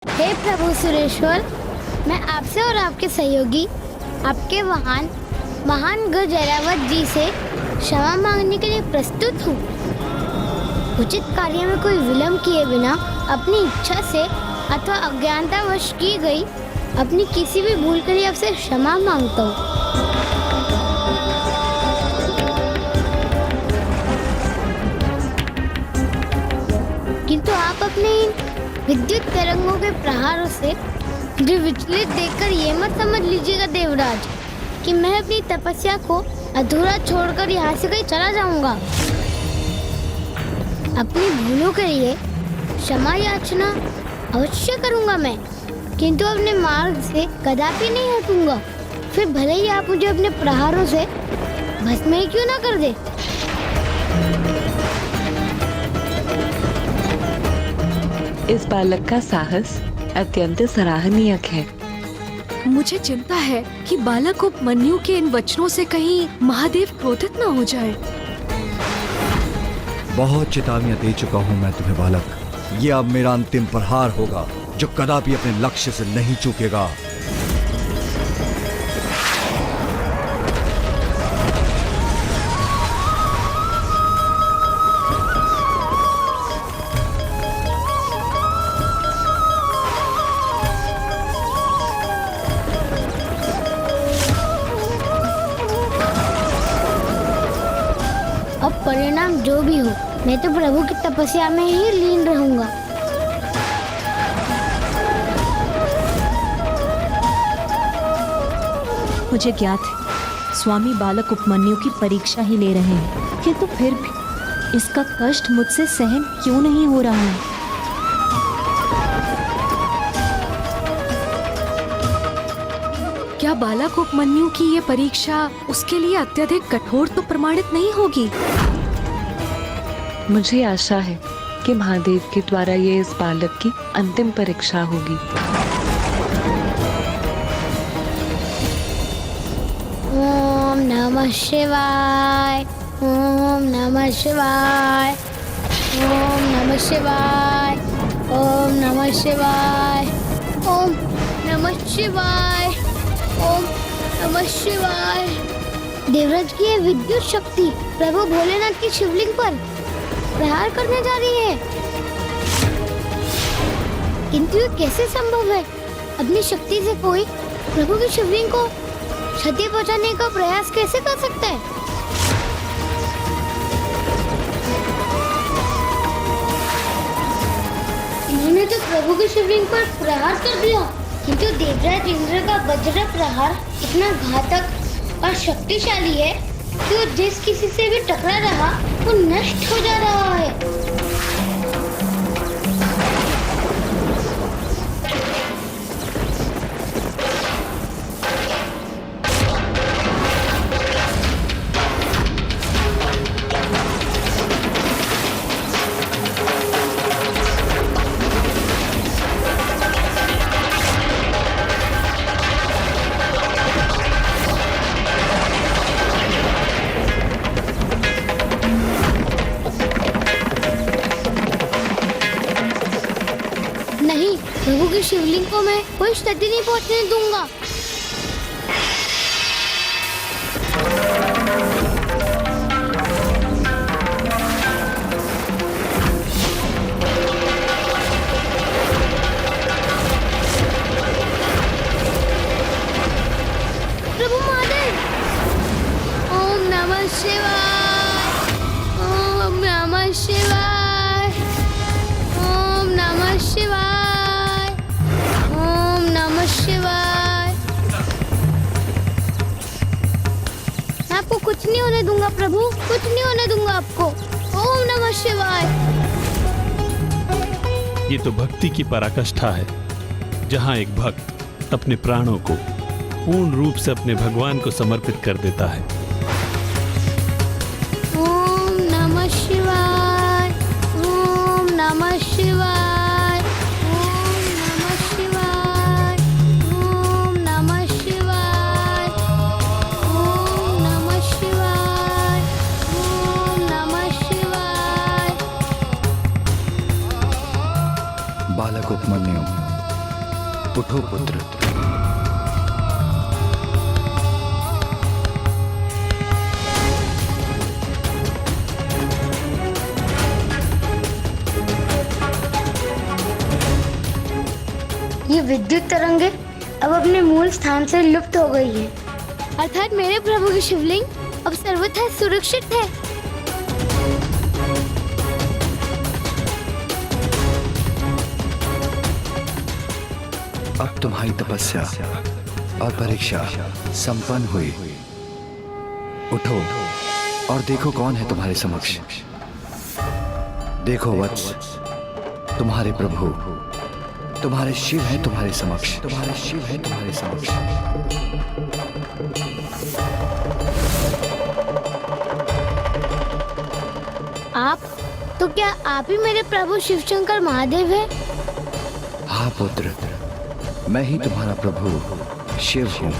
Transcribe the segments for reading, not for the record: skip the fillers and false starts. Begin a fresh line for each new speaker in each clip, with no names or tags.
हे प्रभु सुरेश्वर, मैं आपसे और आपके सहयोगी आपके महान गज ऐरावत जी से क्षमा मांगने के लिए प्रस्तुत हूँ। उचित कार्य में कोई विलंब किए बिना अपनी इच्छा से अथवा अज्ञानतावश की गई अपनी किसी भी भूल के लिए आपसे क्षमा मांगता हूँ। किंतु आप अपने इन विद्युत तरंगों के प्रहारों से मुझे विचलित देखकर ये मत समझ लीजिएगा देवराज कि मैं अपनी तपस्या को अधूरा छोड़कर यहाँ से कहीं चला जाऊंगा। अपनी भूलों के लिए क्षमा याचना अवश्य करूंगा मैं, किंतु अपने मार्ग से कदापि नहीं हटूंगा। फिर भले ही आप मुझे अपने प्रहारों से भस्म ही क्यों ना कर दे।
इस बालक का साहस अत्यंत सराहनीय है।
मुझे चिंता है कि बालक उपमन्यु के इन वचनों से कहीं महादेव क्रोधित न हो जाए।
बहुत चेतावनियां दे चुका हूं मैं तुम्हें बालक। ये अब मेरा अंतिम प्रहार होगा जो कदापि अपने लक्ष्य से नहीं चूकेगा।
अब परिणाम जो भी हो, मैं तो प्रभु की तपस्या में ही लीन रहूंगा।
मुझे ज्ञात है स्वामी बालक उपमन्यु की परीक्षा ही ले रहे हैं, किंतु फिर भी इसका कष्ट मुझसे सहन क्यों नहीं हो रहा है।
क्या बालक उपमन्यु की ये परीक्षा उसके लिए अत्यधिक कठोर तो प्रमाणित नहीं होगी?
मुझे आशा है कि महादेव के द्वारा ये इस बालक की अंतिम परीक्षा होगी।
ओम नमः शिवाय, ओम नमः शिवाय, ओम नमः शिवाय, ओम नमः शिवाय, ओम नमः शिवाय, ओम नमः शिवाय। देवराज की ये विद्युत शक्ति प्रभु भोलेनाथ की शिवलिंग पर प्रहार करने जा रही है, किंतु ये कैसे संभव है? अपनी शक्ति से कोई प्रभु की शिवलिंग को क्षति पहुंचाने का प्रयास कैसे कर सकता है? इन्होंने तो प्रभु की शिवलिंग पर प्रहार कर दिया, किंतु देवराज इंद्र का वज्र प्रहार इतना घातक और शक्तिशाली है कि वो जिस किसी से भी टकरा रहा वो नष्ट हो जा रहा है। नहीं, प्रभु की शिवलिंग को मैं कोई क्षति नहीं पहुंचने दूंगा। प्रभु महादेव, ओम नमः शिवाय, ओम नमः शिवाय, ओम नमः शिवाय, ओम नमः शिवाय। मैं आपको कुछ नहीं होने दूंगा प्रभु, कुछ नहीं होने दूंगा आपको। ओम नमः शिवाय।
ये तो भक्ति की पराकाष्ठा है, जहाँ एक भक्त अपने प्राणों को पूर्ण रूप से अपने भगवान को समर्पित कर देता है।
ओम नमः शिवाय, ओम नमः शिवाय, ओम नमः शिवाय, ओम नमः शिवाय, ओम नमः शिवाय, ओम नमः शिवाय।
बालक उपमन्यु, उठो पुत्र।
ये विद्युत तरंगे अब अपने मूल स्थान से लुप्त हो गई है, अर्थात मेरे प्रभु की शिवलिंग अब सर्वथा सुरक्षित है।
अब तुम्हारी तपस्या और परीक्षा संपन्न हुई। उठो और देखो कौन है तुम्हारे समक्ष। देखो वत्स, तुम्हारे प्रभु, तुम्हारे शिव है तुम्हारे समक्ष, तुम्हारे शिव है तुम्हारे समक्ष।
आप तो क्या आप ही मेरे प्रभु शिवशंकर महादेव है?
हाँ पुत्र, मैं ही तुम्हारा प्रभु शिव हूँ।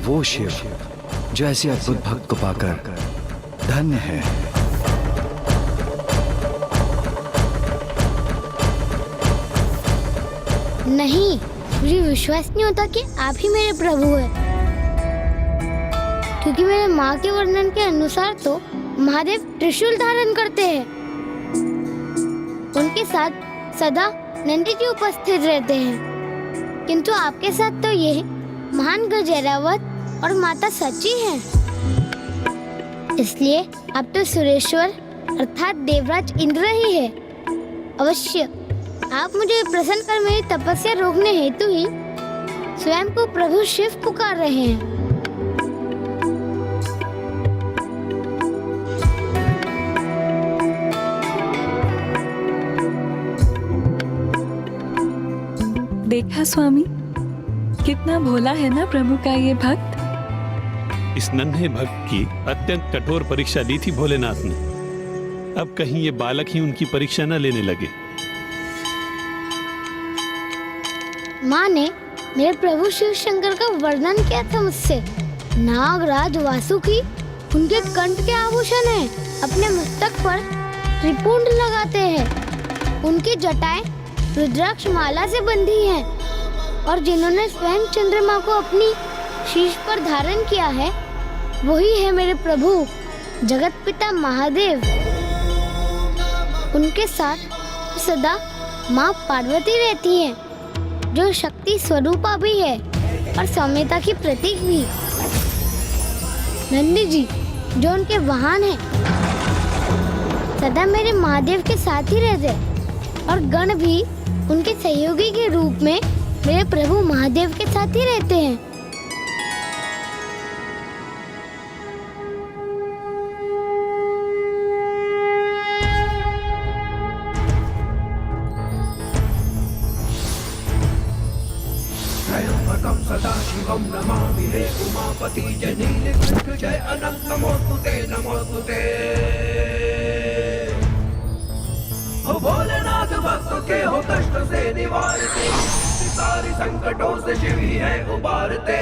वो शिव जो ऐसे अद्भुत भक्त को पाकर धन्य है।
नहीं, मुझे विश्वास नहीं होता कि आप ही मेरे प्रभु हैं, क्योंकि मेरे माँ के वर्णन के अनुसार तो महादेव त्रिशूल धारण करते हैं। उनके साथ सदा नंदी जी उपस्थित रहते हैं, किंतु आपके साथ तो ये महान गज ऐरावत और माता सची हैं। इसलिए आप तो सुरेश्वर अर्थात देवराज इंद्र ही है। अवश्य आप मुझे प्रसन्न कर मेरी तपस्या रोकने हेतु ही स्वयं को प्रभु शिव पुकार रहे हैं।
देखा स्वामी, कितना भोला है ना प्रभु का ये भक्त।
इस नन्हे भक्त की अत्यंत कठोर परीक्षा ली थी भोलेनाथ ने। अब कहीं ये बालक ही उनकी परीक्षा न लेने लगे।
माँ ने मेरे प्रभु शिव शंकर का वर्णन किया था मुझसे। नागराज वासुकी उनके कंठ के आभूषण हैं, अपने मस्तक पर त्रिपुंड लगाते हैं, उनकी जटाएं रुद्राक्ष माला से बंधी हैं, और जिन्होंने स्वयं चंद्रमा को अपनी शीश पर धारण किया है वही है मेरे प्रभु जगत पिता महादेव। उनके साथ सदा माँ पार्वती रहती हैं, जो शक्ति स्वरूपा भी है और सौम्यता की प्रतीक भी। नंदी जी जो उनके वाहन हैं, सदा मेरे महादेव के साथ ही रहते हैं, और गण भी उनके सहयोगी के रूप में मेरे प्रभु महादेव के साथ ही रहते हैं।
सदा शिवम नमामि हे उमापति जय नीलकंठ जय अनंत नमोस्तुते नमोस्तुते। हो भोलेनाथ भक्तों के हो कष्ट से निवारते, सारी संकटों से शिव ही है उबारते।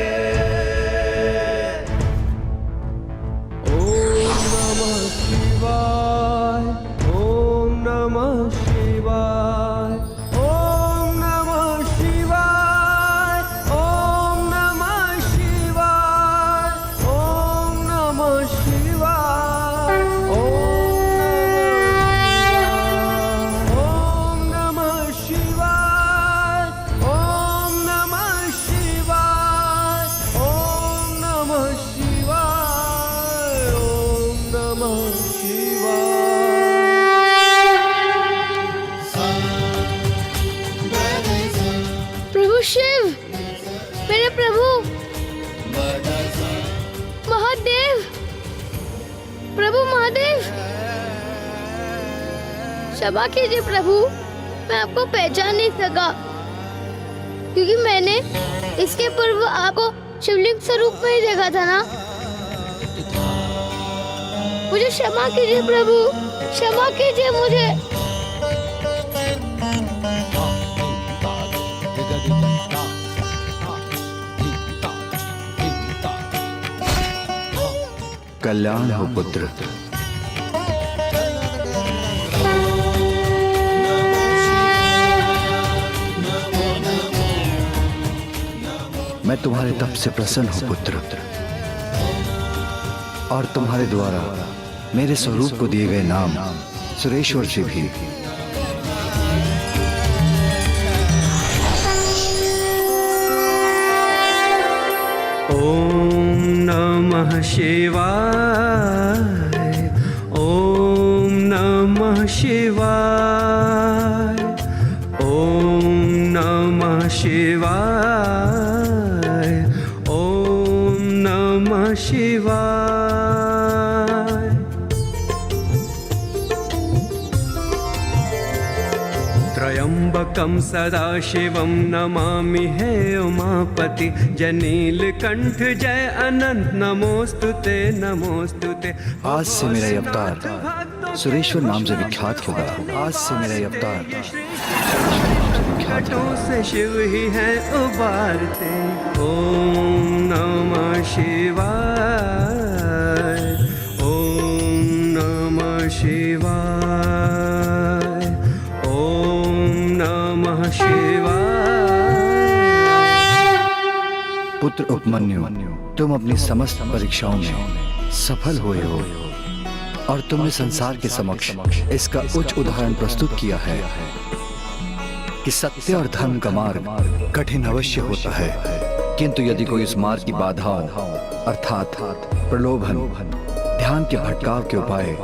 ओम नमः शिवाय, ओम नमः शिवाय, ओम नमः शिवाय, ओम नमः शिवाय, ओम नमः शिवाय, ओम नमः शिवाय, ओम नमः शिवाय, ओम नमः शिवाय, ओम नमः शिवाय।
प्रभु शिव, मेरे प्रभु महादेव, प्रभु महादेव, क्षमा कीजिए प्रभु, मैं आपको पहचान नहीं सका, क्योंकि मैंने इसके पूर्व आपको शिवलिंग स्वरूप में ही देखा था ना। मुझे क्षमा कीजिए प्रभु, क्षमा कीजिए मुझे।
कल्याण हो पुत्र। मैं तुम्हारे तप से प्रसन्न हूँ पुत्र, और तुम्हारे द्वारा मेरे स्वरूप को दिए गए नाम सुरेश्वर से भी
ओम नमः शिवाय, ओम नमः शिवाय, ओम नमः शिवाय, ओम नमः शिवाय। त्र्यंबकं सदाशिवं नमामि हे उमापति, जनीलकंठ जय अनंत नमोस्तुते नमोस्तुते।
आज से मेरा ये अवतार सुरेश्वर नाम से विख्यात होगा। आज से मेरा ये अवतार
घटों से शिव ही है उबारते। ओम नमः शिवाय, ओम नमः शिवाय, ओम नमः शिवाय।
पुत्र उपमन्यु, तुम अपनी समस्त परीक्षाओं में सफल हुए हो और तुमने संसार के समक्ष इसका उच्च उदाहरण प्रस्तुत किया है कि सत्य और धर्म का मार्ग कठिन अवश्य होता है, किंतु यदि कोई इस मार्ग की बाधाओं अर्थात प्रलोभन, ध्यान के भटकाव के उपाय,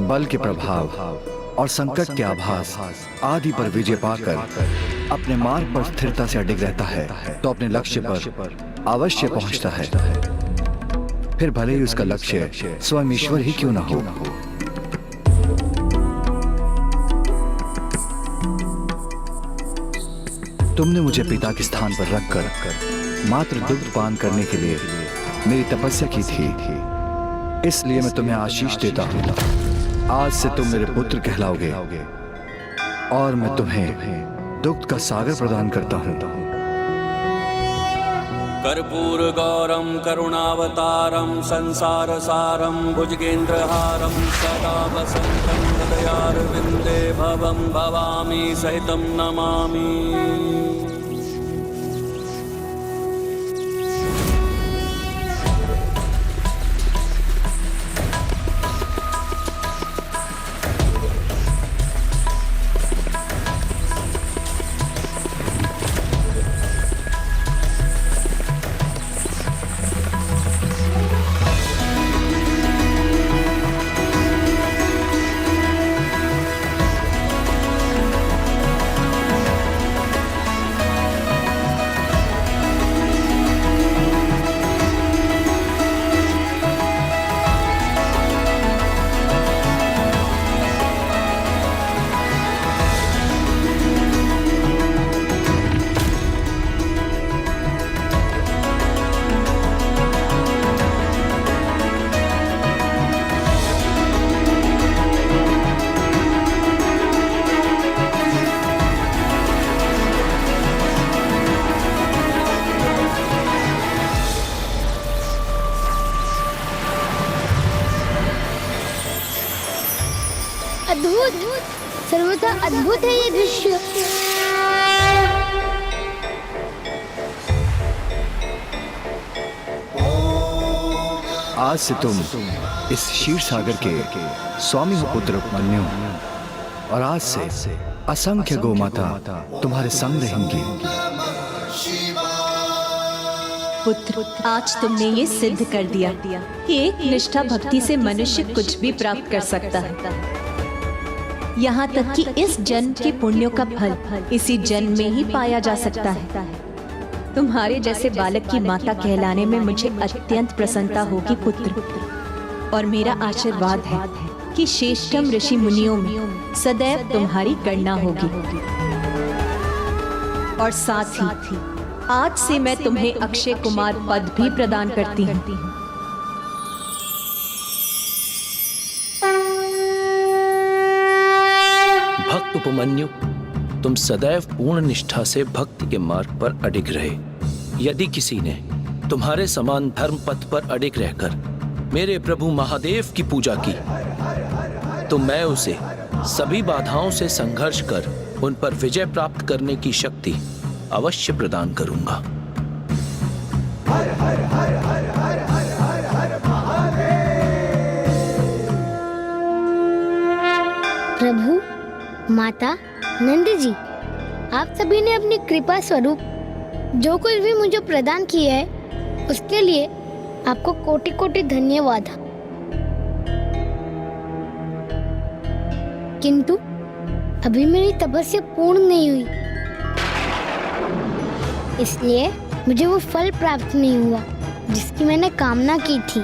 बल के प्रभाव और संकट के आभास आदि पर विजय पाकर अपने मार्ग पर स्थिरता से अडिग रहता है, तो अपने लक्ष्य पर अवश्य पहुंचता है, फिर भले ही उसका लक्ष्य स्वयं ईश्वर ही क्यों न हो। तुमने मुझे पिता के स्थान पर रखकर मात्र दुग्ध पान करने के लिए मेरी तपस्या की थी, इसलिए मैं तुम्हें आशीष देता हूँ। आज से तुम मेरे पुत्र कहलाओगे और मैं तुम्हें दुग्ध का सागर प्रदान करता हूँ।
कर्पूर गौरम करुणावतारम संसार सारम भुजगेन्द्रहारम सदा वसंतं हृदयारविंदे भवं भवामी सहितं नमामि।
अद्भुत, सर्वथा अद्भुत है ये दृश्य।
आज से तुम इस क्षीर सागर के स्वामी हो पुत्र उपमन्यु, और आज से असंख्य गोमाता तुम्हारे संग रहेंगी।
पुत्र, आज तुमने ये सिद्ध कर दिया कि एक निष्ठा भक्ति से मनुष्य कुछ भी प्राप्त कर सकता है। यहाँ तक कि इस जन्म के पुण्यों का फल इसी जन्म में ही पाया जा सकता है। तुम्हारे जैसे बालक की माता कहलाने में मुझे अत्यंत प्रसन्नता होगी पुत्र, और मेरा आशीर्वाद है कि श्रेष्ठतम ऋषि मुनियों में सदैव तुम्हारी गणना होगी। और साथ ही आज से मैं तुम्हें अक्षय कुमार पद भी प्रदान करती हूँ।
भक्त उपमन्यु, तुम सदैव पूर्ण निष्ठा से भक्ति के मार्ग पर अडिग रहे। यदि किसी ने तुम्हारे समान धर्म पथ पर अडिग रहकर मेरे प्रभु महादेव की पूजा की, तो मैं उसे सभी बाधाओं से संघर्ष कर उन पर विजय प्राप्त करने की शक्ति अवश्य प्रदान करूंगा।
माता, नंद जी, आप सभी ने अपनी कृपा स्वरूप जो कुछ भी मुझे प्रदान किया है उसके लिए आपको कोटि कोटि धन्यवाद। किंतु अभी मेरी तपस्या पूर्ण नहीं हुई, इसलिए मुझे वो फल प्राप्त नहीं हुआ जिसकी मैंने कामना की थी।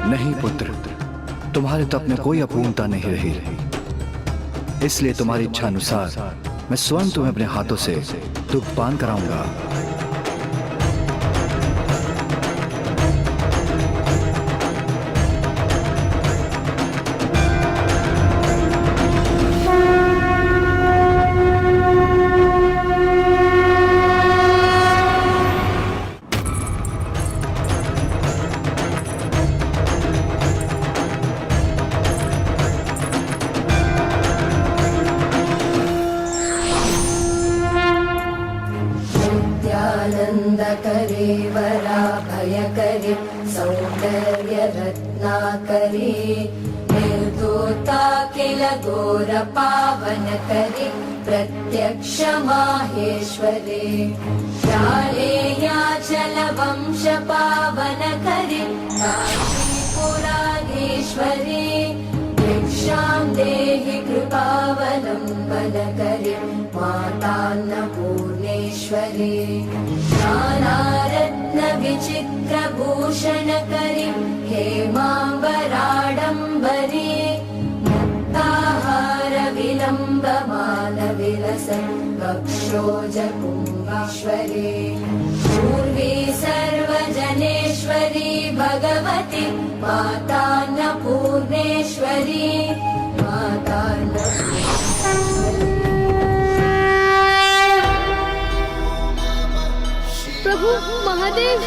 नहीं पुत्र, तुम्हारे तप में कोई अपूर्णता नहीं रही, इसलिए तुम्हारी इच्छा अनुसार मैं स्वयं तुम्हें अपने हाथों से दुग्ध पान कराऊंगा।
करे वरा भय करे सौंदर्य रत्नाकरे निर्दोता किल घोर पावन करे प्रत्यक्ष माहेश्वरे शालेयाचल वंश पावन करे काशीपुराधीश्वरे भिक्षां देहि कृपावलम्बन करे मातान्नपूर्णेश्वरे नानारत्न विचित्र भूषण करे हेमाम्बराडम्बरे मुक्ताहार विलम्बमान विलसन् वक्षोजकुम्भेश्वरे पूर्वी सर्वजनेश्वरी भगवती मातान्नपूर्णेश्वरी
प्रभु महादेव,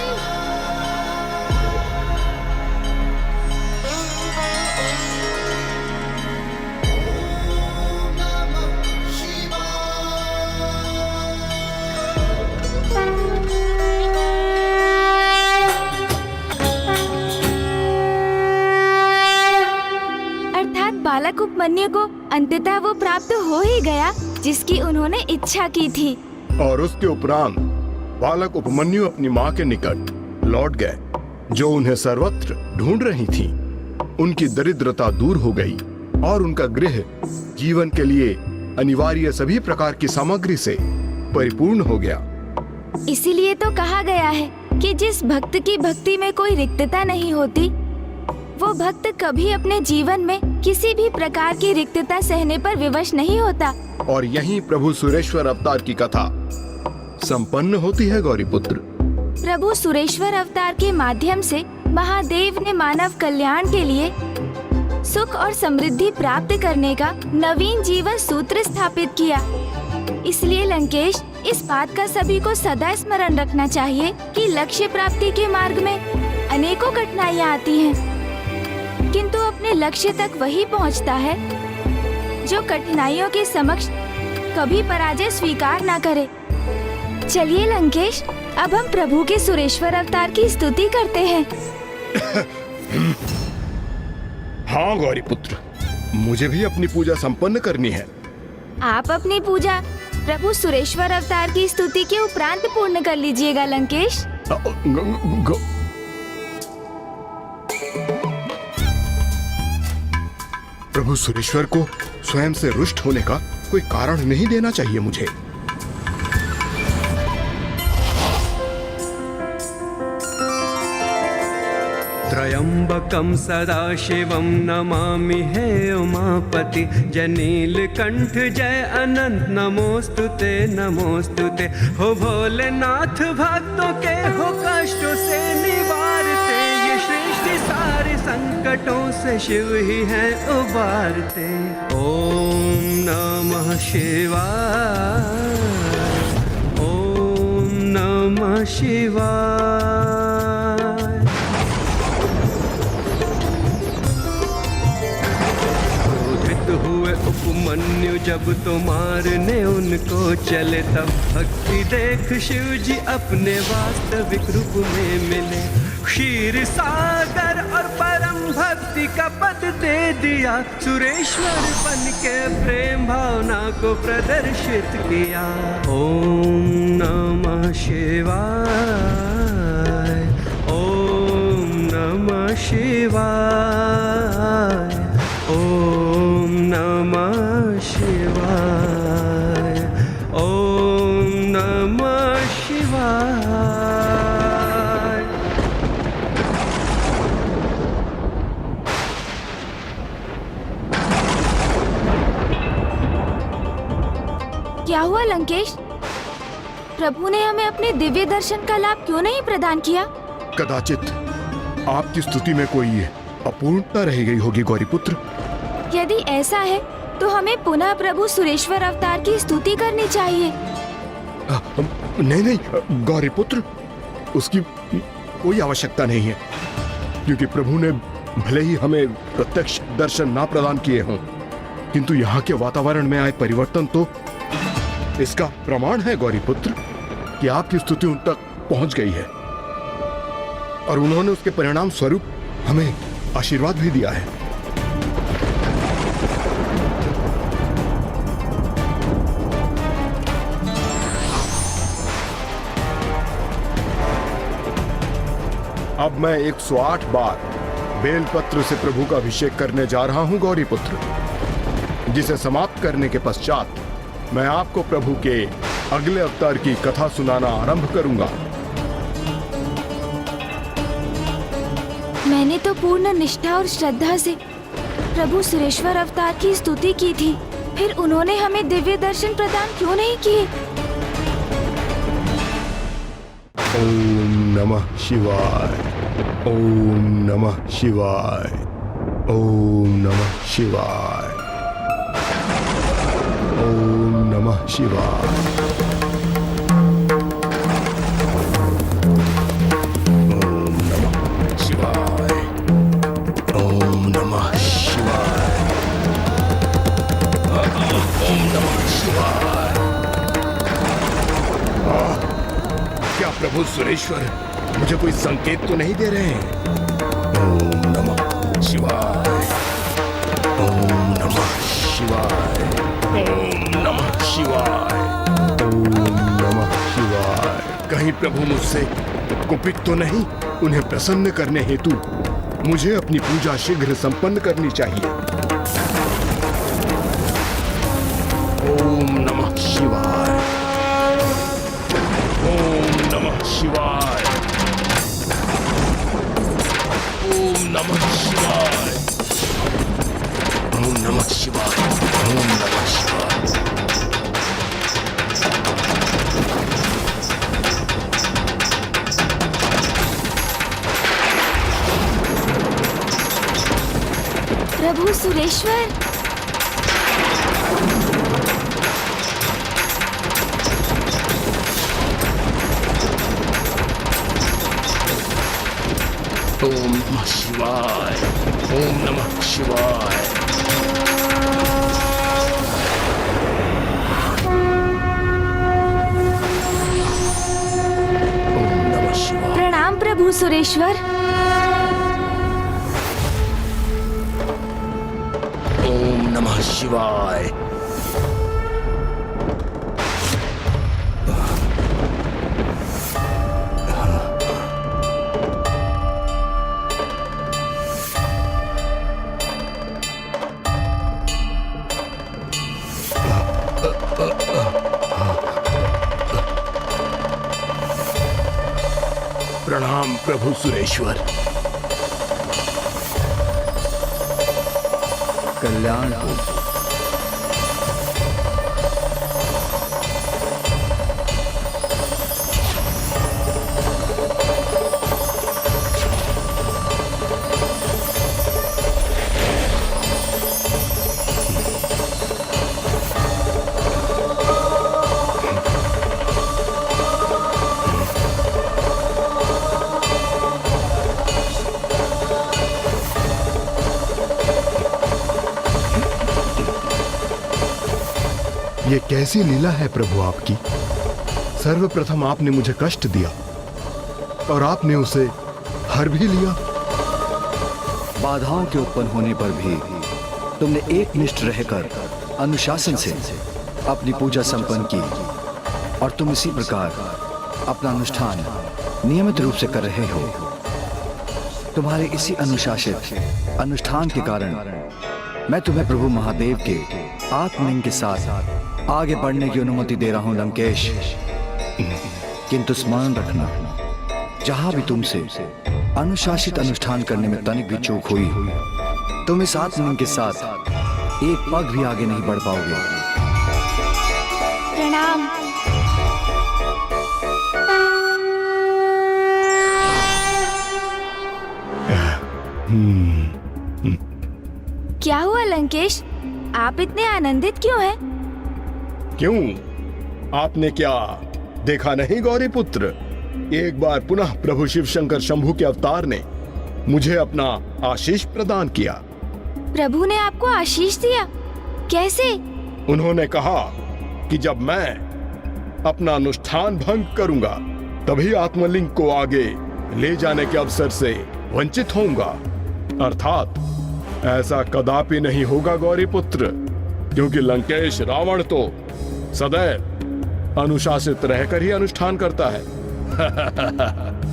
अर्थात बालक उपमन्यु को अंततः वो प्राप्त हो ही गया जिसकी उन्होंने इच्छा की थी।
और उसके उपरांत बालक उपमन्यु अपनी माँ के निकट लौट गए, जो उन्हें सर्वत्र ढूंढ रही थी। उनकी दरिद्रता दूर हो गई और उनका गृह जीवन के लिए अनिवार्य सभी प्रकार की सामग्री से परिपूर्ण हो गया।
इसीलिए तो कहा गया है कि जिस भक्त की भक्ति में कोई रिक्तता नहीं होती, वो भक्त कभी अपने जीवन में किसी भी प्रकार की रिक्तता सहने पर विवश नहीं होता।
और यहीं प्रभु सुरेश्वर अवतार की कथा संपन्न होती है गौरीपुत्र।
प्रभु सुरेश्वर अवतार के माध्यम से महादेव ने मानव कल्याण के लिए सुख और समृद्धि प्राप्त करने का नवीन जीवन सूत्र स्थापित किया। इसलिए लंकेश, इस बात का सभी को सदा स्मरण रखना चाहिए कि लक्ष्य प्राप्ति के मार्ग में अनेकों कठिनाइयाँ आती हैं, किंतु अपने लक्ष्य तक वही पहुँचता है जो कठिनाइयों के समक्ष कभी पराजय स्वीकार न करे। चलिए लंकेश, अब हम प्रभु के सुरेश्वर अवतार की स्तुति करते हैं।
हाँ गौरीपुत्र, मुझे भी अपनी पूजा संपन्न करनी है।
आप अपनी पूजा प्रभु सुरेश्वर अवतार की स्तुति के उपरांत पूर्ण कर लीजिएगा लंकेश।
प्रभु सुरेश्वर को स्वयं से रुष्ट होने का कोई कारण नहीं देना चाहिए मुझे।
त्र्यंबकं सदाशिवं नमामि हे उमापति जनीलकंठ जय अनंत नमोस्तुते नमोस्तुते। हो भोलेनाथ भक्तों के हो कष्टों से निवारते, ये सृष्टि सारे संकटों से शिव ही है उबारते। ओम नमः शिवाय, ओम नमः शिवाय। उपमन्यु जब तो मारने उनको चले, तब भक्ति देख शिव जी अपने वास्तविक रूप में मिले। क्षीर सागर और परम भक्ति का पद दे दिया, सुरेश्वर बन के प्रेम भावना को प्रदर्शित किया। ओम नमः शिवाय, ओम नमः शिवाय, ओम नमः शिवाय, ओम नमः शिवाय।
क्या हुआ लंकेश? प्रभु ने हमें अपने दिव्य दर्शन का लाभ क्यों नहीं प्रदान किया?
कदाचित आपकी स्तुति में कोई अपूर्णता रह गई होगी गौरीपुत्र।
यदि ऐसा है तो हमें पुनः प्रभु सुरेश्वर अवतार की स्तुति करनी चाहिए।
नहीं गौरीपुत्र, उसकी कोई आवश्यकता नहीं है, क्योंकि प्रभु ने भले ही हमें प्रत्यक्ष दर्शन ना प्रदान किए हों, किंतु यहाँ के वातावरण में आए परिवर्तन तो इसका प्रमाण है गौरीपुत्र कि आपकी स्तुति उन तक पहुंच गई है और उन्होंने उसके परिणाम स्वरूप हमें आशीर्वाद भी दिया है। अब मैं 108 बार बेलपत्र से प्रभु का अभिषेक करने जा रहा हूं गौरीपुत्र, जिसे समाप्त करने के पश्चात मैं आपको प्रभु के अगले अवतार की कथा सुनाना आरंभ करूंगा।
मैंने तो पूर्ण निष्ठा और श्रद्धा से प्रभु सुरेश्वर अवतार की स्तुति की थी, फिर उन्होंने हमें दिव्य दर्शन प्रदान क्यों नहीं किए?
ओम नमः शिवाय, ओम नमः शिवाय, ओम नमः शिवाय, ओम नमः शिवाय। ओम नमः शिवाय, ओम नमः शिवाय, ओम नमः शिवाय। क्या प्रभु सुरेश्वर मुझे कोई संकेत तो नहीं दे रहे हैं? ओम नमः शिवाय, ओम नमः शिवाय, ओम नमः शिवाय, ओम नमः शिवाय। कहीं प्रभु मुझसे कुपित तो नहीं? उन्हें प्रसन्न करने हेतु मुझे अपनी पूजा शीघ्र संपन्न करनी चाहिए। ओम नमः शिवाय, ओम नमः शिवाय, ओम नमः शिवाय, ओम नमः शिवाय, ओम नमः शिवाय।
प्रभु सुरेश्वर,
ओम नमः शिवाय, ओम नमः शिवाय। ओम नमः शिवाय।
प्रणाम प्रभु सुरेश्वर।
ओम नमः शिवाय। प्रणाम प्रभु सुरेश्वर।
कल्याण हो।
ये कैसी लीला है प्रभु आपकी। सर्वप्रथम आपने मुझे कष्ट दिया और आपने उसे हर भी लिया।
बाधाओं के उत्पन्न होने पर भी तुमने एकनिष्ठ रहकर अनुशासन से अपनी पूजा संपन्न की और तुम इसी प्रकार अपना अनुष्ठान नियमित रूप से कर रहे हो। तुम्हारे इसी अनुशासित अनुष्ठान के कारण मैं तुम्हें प्रभु महादेव के आत्मलिंग के साथ आगे बढ़ने की अनुमति दे रहा हूं लंकेश। किंतु स्मरण रखना, जहां भी तुमसे अनुशासित अनुष्ठान करने में तनिक भी चूक हुई, तुम इस आत्मलिंग के साथ एक पग भी आगे नहीं बढ़ पाओगे।
प्रणाम। क्या हुआ लंकेश, आप इतने आनंदित क्यों हैं?
क्यों, आपने क्या देखा नहीं गौरी पुत्र? एक बार पुनः प्रभु शिव शंकर शंभु के अवतार ने मुझे अपना आशीष प्रदान किया।
प्रभु ने आपको आशीष दिया? कैसे?
उन्होंने कहा कि जब मैं अपना अनुष्ठान भंग करूंगा तभी आत्मलिंग को आगे ले जाने के अवसर से वंचित होऊंगा। अर्थात ऐसा कदापि नहीं होगा गौरी पुत्र, क्योंकि लंकेश रावण तो सदैव अनुशासित रहकर ही अनुष्ठान करता है।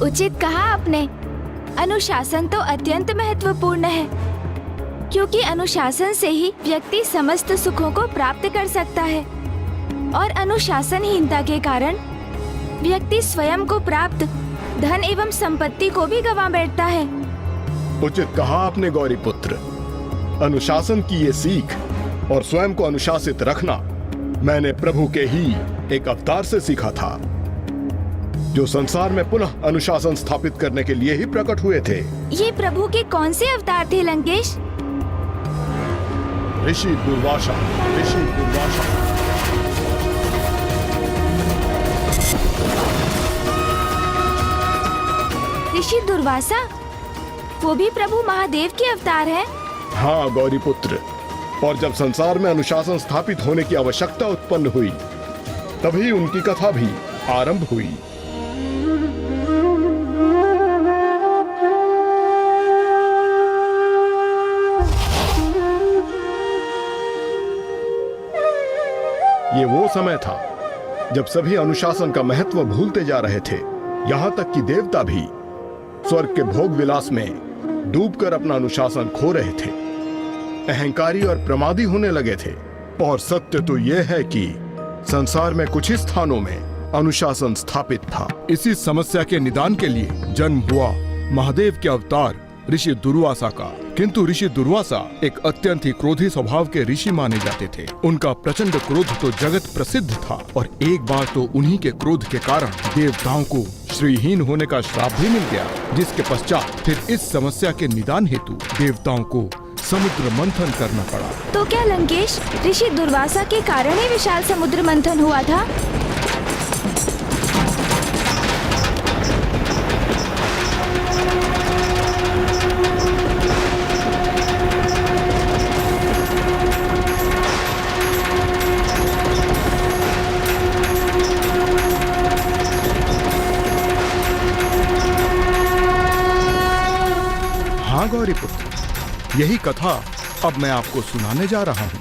उचित कहा आपने। अनुशासन तो अत्यंत महत्वपूर्ण है, क्योंकि अनुशासन से ही व्यक्ति समस्त सुखों को प्राप्त कर सकता है और अनुशासनहीनता के कारण व्यक्ति स्वयं को प्राप्त धन एवं संपत्ति को भी गंवा बैठता है।
उचित कहा आपने गौरी पुत्र। अनुशासन की ये सीख और स्वयं को अनुशासित रखना मैंने प्रभु के ही एक अवतार से सीखा था, जो संसार में पुनः अनुशासन स्थापित करने के लिए ही प्रकट हुए थे।
ये प्रभु के कौन से अवतार थे लंकेश?
ऋषि दुर्वासा। ऋषि दुर्वासा।
ऋषि दुर्वासा, वो भी प्रभु महादेव के अवतार हैं?
हाँ गौरी पुत्र, और जब संसार में अनुशासन स्थापित होने की आवश्यकता उत्पन्न हुई, तभी उनकी कथा भी आरंभ हुई। ये वो समय था जब सभी अनुशासन का महत्व भूलते जा रहे थे, यहाँ तक कि देवता भी स्वर्ग के भोग विलास में डूबकर अपना अनुशासन खो रहे थे, अहंकारी और प्रमादी होने लगे थे। और सत्य तो यह है कि संसार में कुछ ही स्थानों में अनुशासन स्थापित था। इसी समस्या के निदान के लिए जन्म हुआ महादेव के अवतार ऋषि दुर्वासा का। किंतु ऋषि दुर्वासा एक अत्यंत ही क्रोधी स्वभाव के ऋषि माने जाते थे। उनका प्रचंड क्रोध तो जगत प्रसिद्ध था, और एक बार तो उन्हीं के क्रोध के कारण देवताओं को श्रीहीन होने का श्राप भी मिल गया, जिसके पश्चात फिर इस समस्या के निदान हेतु देवताओं को समुद्र मंथन करना पड़ा।
तो क्या लंकेश, ऋषि दुर्वासा के कारण ही विशाल समुद्र मंथन हुआ था?
हाँ गौरी पुत्र, यही कथा अब मैं आपको सुनाने जा रहा हूँ।